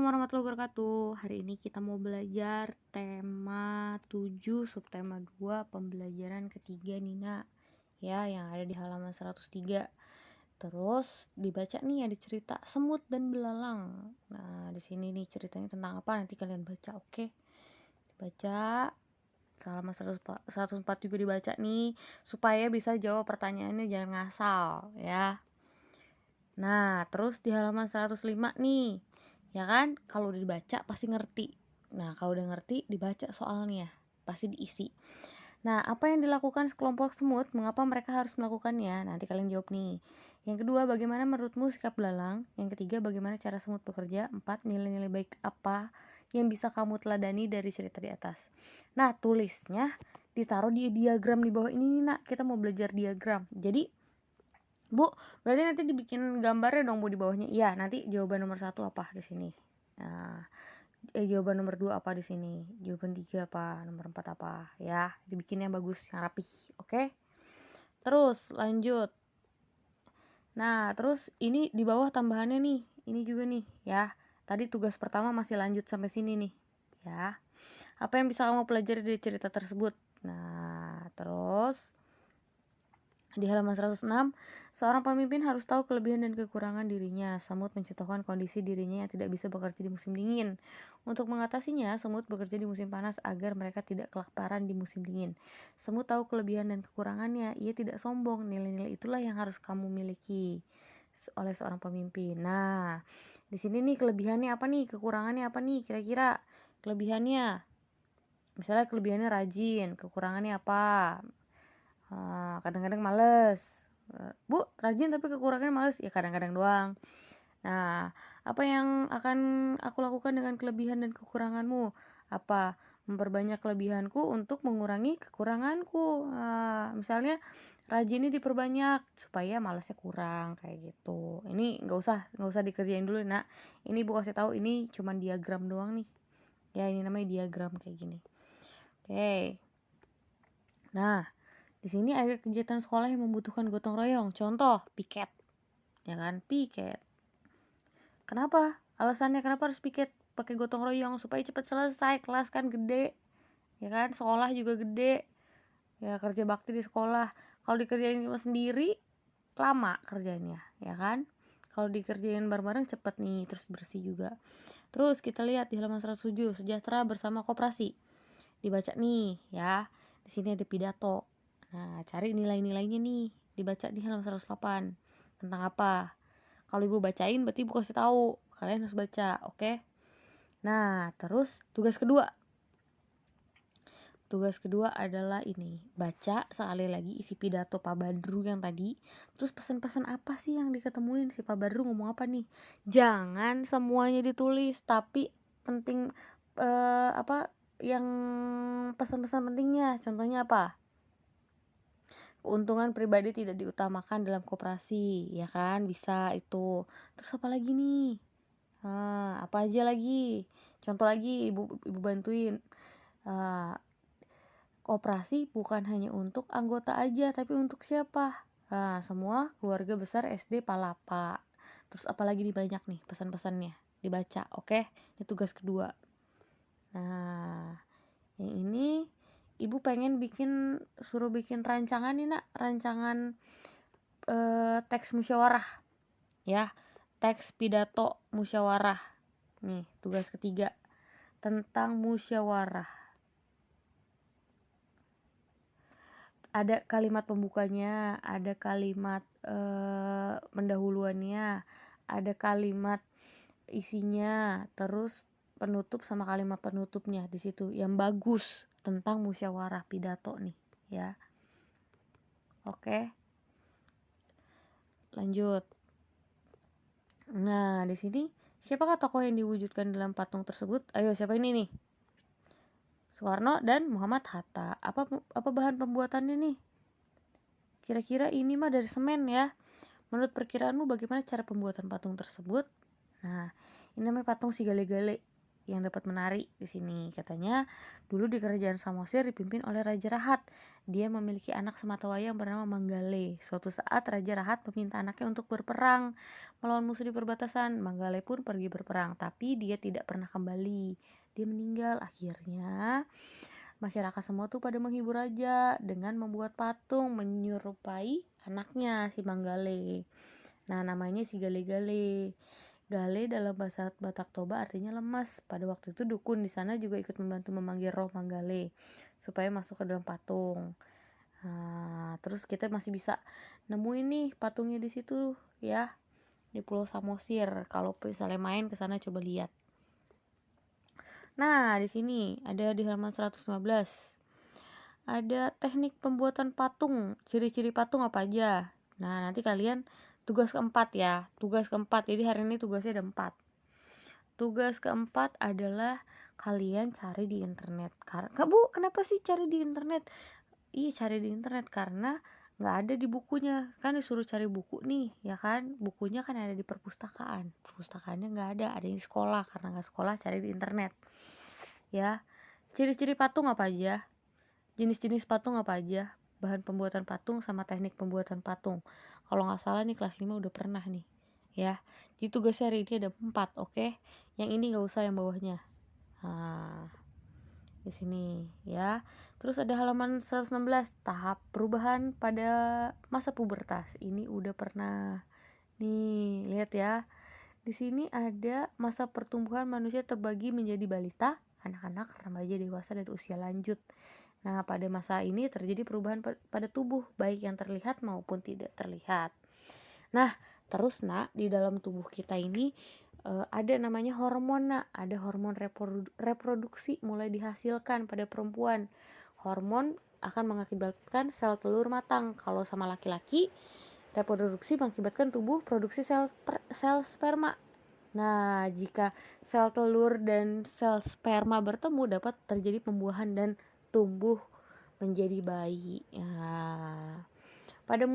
Assalamualaikum warahmatullahi wabarakatuh. Hari ini kita mau belajar tema 7 subtema 2 pembelajaran ketiga Nina. Ya, yang ada di halaman 103. Terus dibaca nih ada cerita semut dan belalang. Nah, di sini nih ceritanya tentang apa? Nanti kalian baca, oke? Dibaca halaman 104 juga dibaca nih supaya bisa jawab pertanyaannya, jangan ngasal ya. Nah, terus di halaman 105 nih, ya kan? Kalau udah dibaca pasti ngerti. Nah, kalau udah ngerti dibaca soalnya, pasti diisi. Nah, apa yang dilakukan sekelompok semut? Mengapa mereka harus melakukannya? Nanti kalian jawab nih. Yang kedua, bagaimana menurutmu sikap belalang? Yang ketiga, bagaimana cara semut bekerja? 4, nilai-nilai baik apa yang bisa kamu teladani dari cerita di atas? Nah, tulisnya ditaruh di diagram di bawah ini nih, Nak. Kita mau belajar diagram. Jadi, Bu, berarti nanti dibikin gambarnya dong Bu di bawahnya. Iya, nanti jawaban nomor 1 apa di sini. Nah, jawaban nomor 2 apa di sini. Jawaban 3 apa, nomor 4 apa ya. Dibikinnya bagus, yang rapih, oke? Terus lanjut. Nah, terus ini di bawah tambahannya nih. Ini juga nih ya. Tadi tugas pertama masih lanjut sampai sini nih, ya. Apa yang bisa kamu pelajari dari cerita tersebut? Nah, terus di halaman 106, seorang pemimpin harus tahu kelebihan dan kekurangan dirinya. Semut mencontohkan kondisi dirinya yang tidak bisa bekerja di musim dingin. Untuk mengatasinya, semut bekerja di musim panas agar mereka tidak kelaparan di musim dingin. Semut tahu kelebihan dan kekurangannya, ia tidak sombong. Nilai-nilai itulah yang harus kamu miliki oleh seorang pemimpin. Nah, di sini nih kelebihannya apa nih? Kekurangannya apa nih? Kira-kira kelebihannya. Misalnya kelebihannya rajin, kekurangannya apa? Kadang-kadang males. Bu, rajin tapi kekurangannya males. Ya kadang-kadang doang. Nah, apa yang akan aku lakukan dengan kelebihan dan kekuranganmu? Apa? Memperbanyak kelebihanku untuk mengurangi kekuranganku. Misalnya rajinnya diperbanyak supaya malesnya kurang kayak gitu. Ini nggak usah dikerjain dulu, Nak. Ini Bu kasih tahu, ini cuman diagram doang nih. Ya, ini namanya diagram kayak gini. Oke. Nah, di sini ada kegiatan sekolah yang membutuhkan gotong royong. Contoh, piket. Ya kan, piket. Kenapa? Alasannya kenapa harus piket pakai gotong royong? Supaya cepat selesai, kelas kan gede. Ya kan, sekolah juga gede. Ya, kerja bakti di sekolah. Kalau dikerjain sendiri, lama kerjanya, ya kan? Kalau dikerjain bareng-bareng cepet nih, terus bersih juga. Terus kita lihat di halaman 107, sejahtera bersama koperasi. Dibaca nih, ya. Di sini ada pidato. Nah, cari nilai-nilainya nih, dibaca di halaman 108. Tentang apa? Kalau Ibu bacain berarti Ibu kasih tahu. Kalian harus baca, oke? Nah, terus tugas kedua. Tugas kedua adalah ini, baca sekali lagi isi pidato Pak Badru yang tadi. Terus pesan-pesan apa sih yang diketemuin si Pak Badru ngomong apa nih? Jangan semuanya ditulis, tapi penting apa yang pesan-pesan pentingnya. Contohnya apa? Keuntungan pribadi tidak diutamakan dalam koperasi, ya kan? Bisa itu. Terus apa lagi nih? Apa aja lagi? Contoh lagi, ibu bantuin. Koperasi bukan hanya untuk anggota aja, tapi untuk siapa? Semua keluarga besar SD Palapa. Terus apalagi banyak nih pesan-pesannya, dibaca, oke? Ini tugas kedua. Nah, yang ini Ibu pengen suruh bikin rancangan nih, Nak, rancangan teks musyawarah, ya, teks pidato musyawarah. Nih, tugas ketiga tentang musyawarah. Ada kalimat pembukanya, ada kalimat pendahuluannya, ada kalimat isinya, terus penutup sama kalimat penutupnya di situ yang bagus tentang musyawarah pidato nih, ya. Oke. Lanjut. Nah, di sini siapakah tokoh yang diwujudkan dalam patung tersebut? Ayo, siapa ini nih? Soekarno dan Muhammad Hatta. Apa bahan pembuatannya nih? Kira-kira ini mah dari semen ya. Menurut perkiraanmu bagaimana cara pembuatan patung tersebut? Nah, ini namanya patung si gale-gale. yang dapat menari di sini. Katanya dulu di kerajaan Samosir dipimpin oleh Raja Rahat. Dia memiliki anak sematawayang bernama Manggale. Suatu saat Raja Rahat meminta anaknya untuk berperang melawan musuh di perbatasan. Manggale pun pergi berperang, tapi dia tidak pernah kembali. Dia meninggal. Akhirnya masyarakat semua tuh pada menghibur raja dengan membuat patung menyerupai anaknya si Manggale. Nah, namanya si Gale-Gale. Gale dalam bahasa Batak Toba artinya lemas. Pada waktu itu dukun di sana juga ikut membantu memanggil roh Manggale supaya masuk ke dalam patung. Nah, terus kita masih bisa nemuin nih patungnya di situ ya, di Pulau Samosir. Kalau misalnya main ke sana coba lihat. Nah, di sini ada di halaman 115. Ada teknik pembuatan patung, ciri-ciri patung apa aja. Nah, nanti kalian tugas keempat ya. Tugas keempat, jadi hari ini tugasnya ada 4. Tugas keempat adalah kalian cari di internet. Bu, kenapa sih cari di internet? Iya, cari di internet karena nggak ada di bukunya. Kan disuruh cari buku nih, ya kan? Bukunya kan ada di perpustakaan. Perpustakaannya nggak ada di sekolah. Karena nggak sekolah, cari di internet. Ya, ciri-ciri patung apa aja? Jenis-jenis patung apa aja, bahan pembuatan patung sama teknik pembuatan patung. Kalau nggak salah nih kelas 5 udah pernah nih ya. Jadi tugasnya hari ini ada 4, oke? Yang ini nggak usah yang bawahnya. Nah, di sini ya. Terus ada halaman 116, tahap perubahan pada masa pubertas. Ini udah pernah nih, lihat ya. Di sini ada masa pertumbuhan manusia terbagi menjadi balita, anak-anak, remaja, dewasa, dan usia lanjut. Nah, pada masa ini terjadi perubahan pada tubuh, baik yang terlihat maupun tidak terlihat. Nah, terus nak, di dalam tubuh kita ini ada namanya hormon nak, ada hormon reproduksi mulai dihasilkan pada perempuan. Hormon akan mengakibatkan sel telur matang. Kalau sama laki-laki, reproduksi mengakibatkan tubuh produksi sel sperma. Nah, jika sel telur dan sel sperma bertemu dapat terjadi pembuahan dan tumbuh menjadi bayi. Nah, pada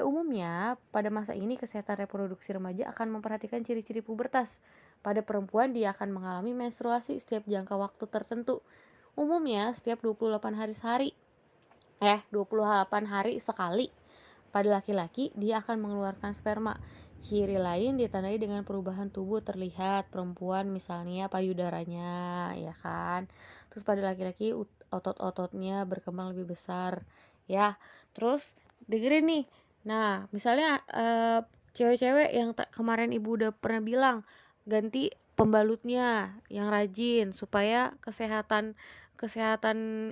umumnya pada masa ini kesehatan reproduksi remaja akan memperhatikan ciri-ciri pubertas. Pada perempuan dia akan mengalami menstruasi setiap jangka waktu tertentu. Umumnya setiap 28 hari sehari. 28 hari sekali. Pada laki-laki, dia akan mengeluarkan sperma. Ciri lain ditandai dengan perubahan tubuh terlihat perempuan misalnya payudaranya, ya kan. Terus pada laki-laki otot-ototnya berkembang lebih besar, ya. Terus dengerin nih. Nah, misalnya cewek-cewek yang kemarin ibu udah pernah bilang, ganti pembalutnya yang rajin supaya kesehatan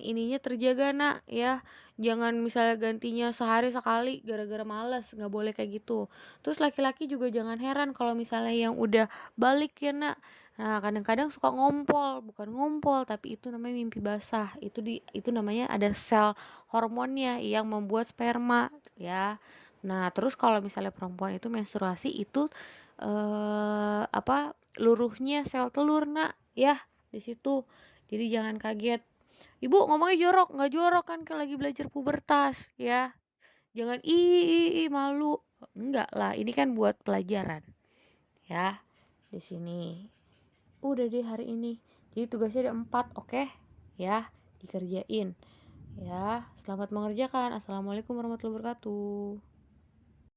ininya terjaga nak ya. Jangan misalnya gantinya sehari sekali gara-gara males, nggak boleh kayak gitu. Terus laki-laki juga jangan heran kalau misalnya yang udah balik ya nak. Nah, kadang-kadang suka ngompol, bukan ngompol tapi itu namanya mimpi basah. Itu namanya ada sel hormonnya yang membuat sperma ya. Nah, terus kalau misalnya perempuan itu menstruasi itu luruhnya sel telur nak ya di situ. Jadi jangan kaget. Ibu ngomongnya jorok, nggak jorok kan lagi belajar pubertas ya. Jangan malu. Enggak lah, ini kan buat pelajaran. Ya, di sini. Udah deh hari ini. Jadi tugasnya ada 4, oke? Ya, dikerjain. Ya, selamat mengerjakan. Assalamualaikum warahmatullahi wabarakatuh.